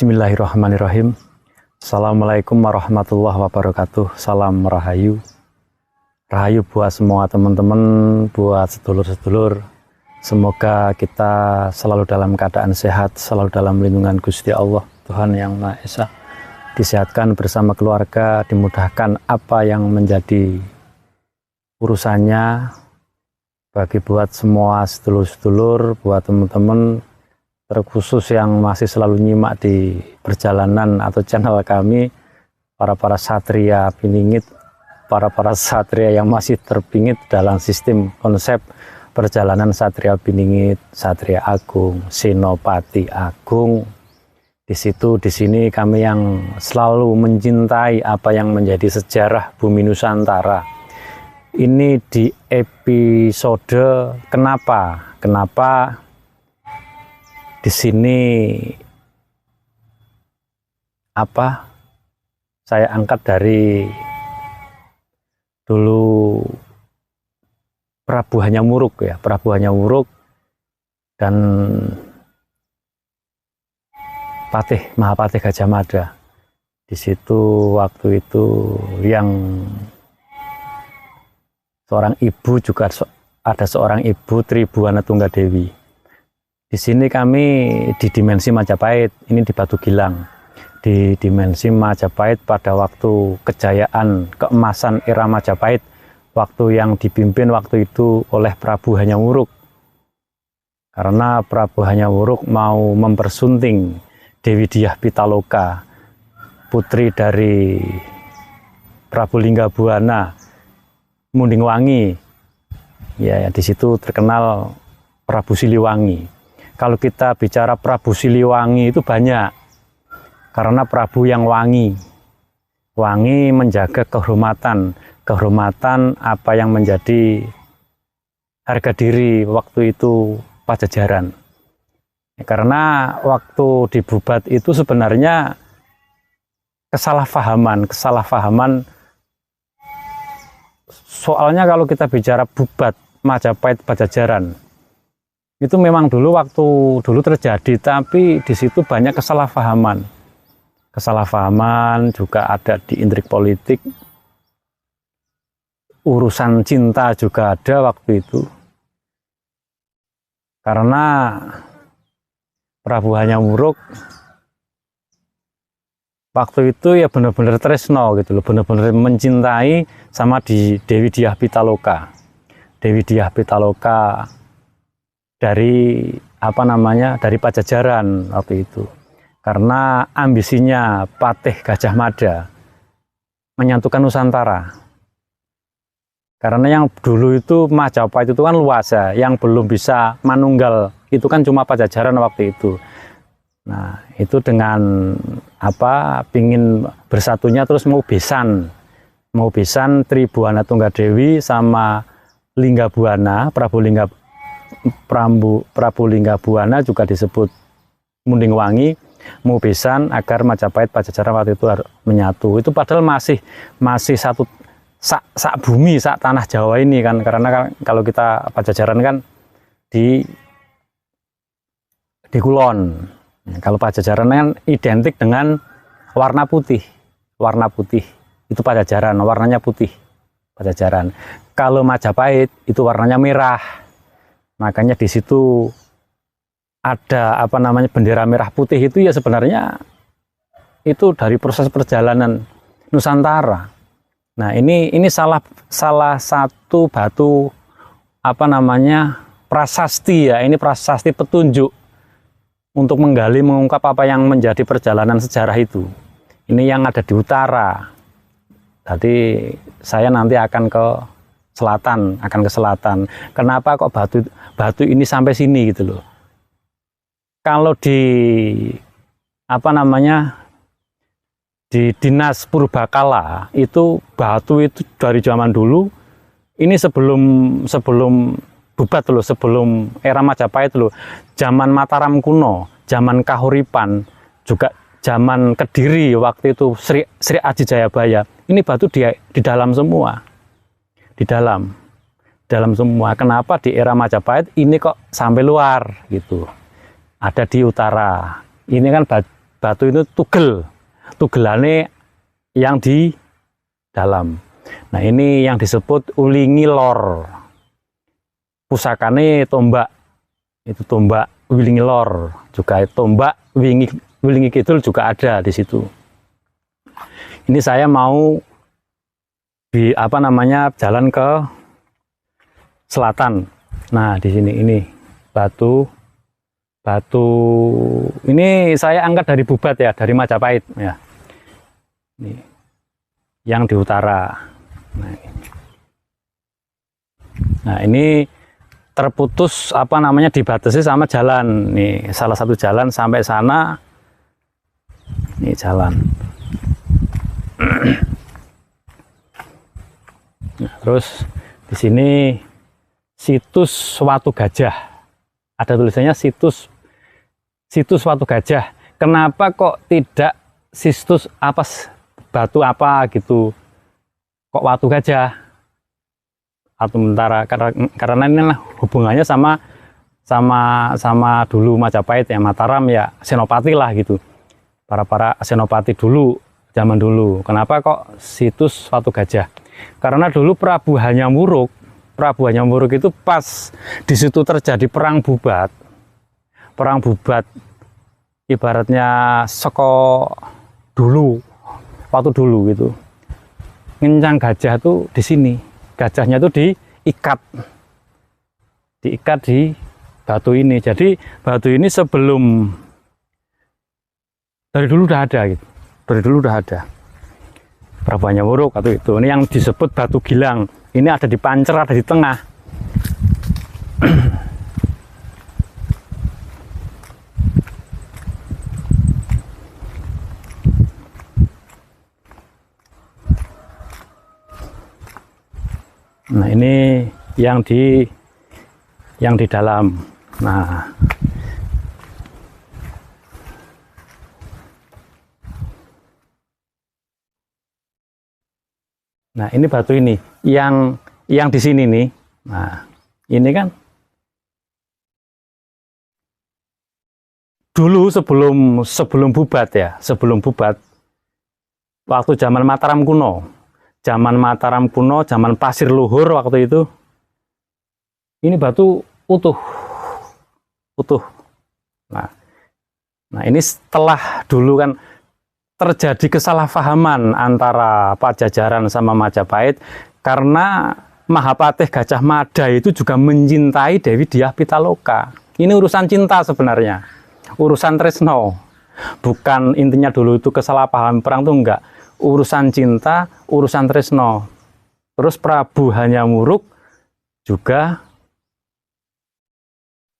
Bismillahirrahmanirrahim. Assalamualaikum warahmatullahi wabarakatuh. Salam rahayu. Rahayu buat semua teman-teman, buat sedulur-sedulur. Semoga kita selalu dalam keadaan sehat, selalu dalam lindungan Gusti Allah, Tuhan Yang Maha Esa. Disehatkan bersama keluarga, dimudahkan apa yang menjadi urusannya. Bagi buat semua sedulur-sedulur, buat teman-teman, terkhusus yang masih selalu nyimak di perjalanan atau channel kami, para satria piningit, para satria yang masih terpingit dalam sistem konsep perjalanan satria piningit, satria agung, senopati agung. Di sini kami yang selalu mencintai apa yang menjadi sejarah bumi Nusantara. Ini di episode kenapa di sini saya angkat dari dulu Prabu Hanyamuruk ya, Prabu Hanyamuruk dan Mahapatih Gajah Mada. Di situ waktu itu yang seorang ibu, juga ada seorang ibu, Tribuana Tunggadewi. Di sini kami di dimensi Majapahit, ini di Batu Gilang. Di dimensi Majapahit pada waktu kejayaan, keemasan era Majapahit, waktu yang dipimpin waktu itu oleh Prabu Hanyamuruk. Karena Prabu Hanyamuruk mau mempersunting Dewi Dyah Pitaloka, putri dari Prabu Linggabuana Mundingwangi. Ya, di situ terkenal Prabu Siliwangi. Kalau kita bicara Prabu Siliwangi itu banyak, karena Prabu yang wangi menjaga kehormatan apa yang menjadi harga diri waktu itu Pajajaran. Karena waktu dibubat itu sebenarnya kesalahpahaman. Soalnya kalau kita bicara bubat Majapahit Pajajaran, itu memang dulu terjadi, tapi di situ banyak kesalahpahaman juga ada di intrik politik, urusan cinta juga ada waktu itu, karena Prabu Hanyamuruk waktu itu ya benar-benar tresno gitu loh, benar-benar mencintai sama di Dewi Dyah Pitaloka. Dewi Dyah Pitaloka dari dari Pajajaran waktu itu, karena ambisinya Patih Gajah Mada menyatukan Nusantara. Karena yang dulu itu Majapahit itu kan luas ya, yang belum bisa manunggal itu kan cuma Pajajaran waktu itu. Nah, itu dengan pingin bersatunya terus mau besan Tribuana Tunggadewi sama Linggabuana, Prabu Linggabuana juga disebut Mundingwangi, mau besan agar Majapahit Pajajaran waktu itu menyatu. Itu padahal masih satu sak bumi, sak tanah Jawa ini kan, karena kalau kita Pajajaran kan di Kulon. Kalau Pajajaran kan identik dengan warna putih itu Pajajaran, warnanya putih Pajajaran. Kalau Majapahit itu warnanya merah. Makanya di situ ada bendera merah putih itu ya sebenarnya itu dari proses perjalanan Nusantara. Nah, ini salah satu batu prasasti ya, ini prasasti petunjuk untuk mengungkap apa yang menjadi perjalanan sejarah itu. Ini yang ada di utara. Jadi saya nanti akan ke selatan. Kenapa kok batu ini sampai sini gitu loh. Kalau di di Dinas Purbakala itu batu itu dari zaman dulu, ini sebelum bubat loh, sebelum era Majapahit loh, zaman Mataram kuno, zaman Kahuripan, juga zaman Kediri waktu itu Sri Aji Jayabaya, ini batu di dalam semua. Di dalam semua. Kenapa di era Majapahit ini kok sampai luar gitu? Ada di utara. Ini kan batu itu tugelane yang di dalam. Nah, ini yang disebut ulingi lor. Pusakane tombak, itu tombak Wilingi Lor, juga tombak Wilingi Kidul juga ada di situ. Ini saya mau di jalan ke selatan. Nah, di sini ini batu ini saya angkat dari Bubat ya, dari Majapahit ya. Ini yang di utara. Nah, ini terputus dibatasi sama jalan nih, salah satu jalan sampai sana. Ini jalan. Nah, terus di sini situs Watu Gajah, ada tulisannya situs Watu Gajah. Kenapa kok tidak situs batu apa gitu, kok Watu Gajah atau Mentara? Karena ini hubungannya sama dulu Majapahit ya, Mataram ya, Senopati lah gitu, para senopati dulu, zaman dulu. Kenapa kok situs Watu Gajah? Karena dulu Prabu Hanyamuruk itu pas di situ terjadi perang bubat ibaratnya waktu dulu gitu, ngencang gajah tuh di sini. Gajahnya itu diikat di batu ini. Jadi batu ini dari dulu udah ada gitu. Dari dulu udah ada. Prabu Hanyamuruk atau itu. Ini yang disebut batu gilang. Ini ada di Pancer, ada di tengah. Nah, ini yang di dalam. Nah, ini batu ini yang di sini nih. Nah, ini kan dulu sebelum bubat ya, waktu zaman Mataram kuno. Zaman pasir luhur waktu itu, ini batu utuh. Nah, ini setelah dulu kan terjadi kesalahpahaman antara Pajajaran sama Majapahit, karena Mahapatih Gajah Mada itu juga mencintai Dewi Dyah Pitaloka. Ini urusan cinta sebenarnya, urusan tresno. Bukan intinya dulu itu kesalahpahaman perang tuh enggak. Urusan cinta, urusan tresno. Terus Prabu Hanyamuruk juga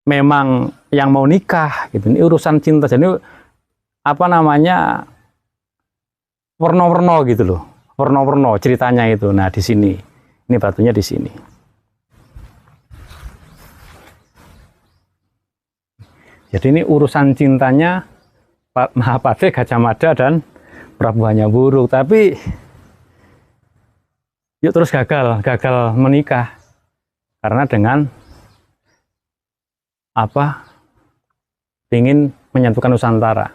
memang yang mau nikah gitu. Ini urusan cinta. Jadi warna-warna gitu loh. Warna-warna ceritanya itu. Nah, di sini. Ini batunya di sini. Jadi ini urusan cintanya Mahapatih Gajah Mada dan Prabu Hanyamuruk, tapi yuk terus gagal menikah karena dengan ingin menyatukan Nusantara.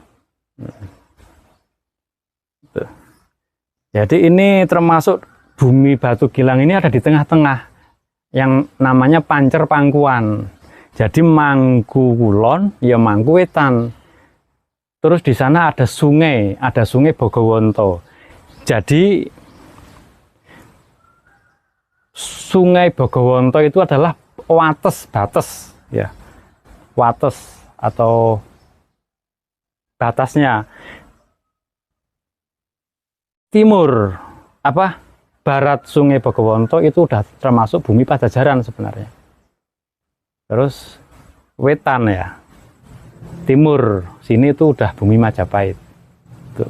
Jadi ini termasuk bumi Batu Gilang ini ada di tengah-tengah yang namanya Pancer Pangkuan. Jadi Mangku Kulon ya Mangku Wetan. Terus di sana ada sungai Bogowonto. Jadi Sungai Bogowonto itu adalah batas ya. Wates atau batasnya. Timur barat Sungai Bogowonto itu udah termasuk bumi Pajajaran sebenarnya. Terus wetan ya. Timur sini itu udah bumi Majapahit. Tuh.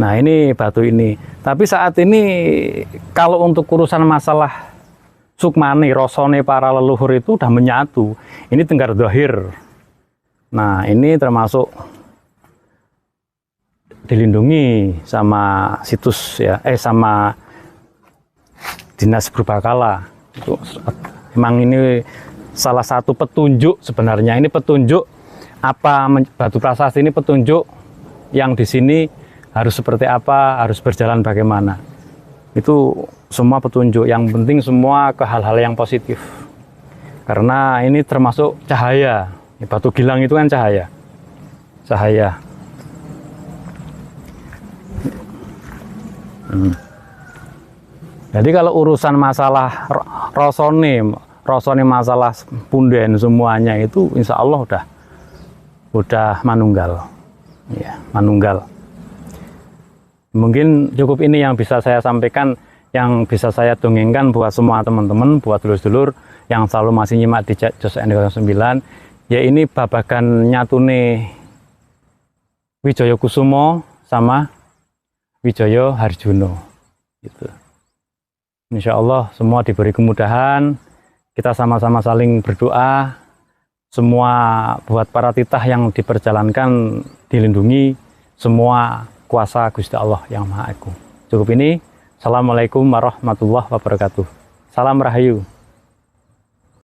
Nah, ini batu ini. Tapi saat ini kalau untuk urusan masalah sukmani, rosone para leluhur itu udah menyatu. Ini Tenggar Dohir. Nah, ini termasuk dilindungi sama situs ya, sama Dinas Purbakala. Itu emang ini salah satu petunjuk sebenarnya. Ini petunjuk apa batu prasasti ini, petunjuk yang di sini harus seperti apa, harus berjalan bagaimana. Itu semua petunjuk. Yang penting semua ke hal-hal yang positif. Karena ini termasuk cahaya. Batu Gilang itu kan cahaya. Cahaya. Jadi kalau urusan masalah rosone masalah punden semuanya itu insya Allah udah manunggal, ya, manunggal. Mungkin cukup ini yang bisa saya sampaikan, yang bisa saya dongengkan buat semua teman-teman, buat dulur-dulur yang selalu masih nyimak di Jos N09. Ya ini babagan nyatune Wijaya Kusumo sama Wijaya Harjuno. Gitu. Insya Allah semua diberi kemudahan, kita sama-sama saling berdoa, semua buat para titah yang diperjalankan dilindungi, semua kuasa Gusti Allah yang Maha Agung. Cukup ini. Assalamualaikum warahmatullahi wabarakatuh. Salam Rahayu.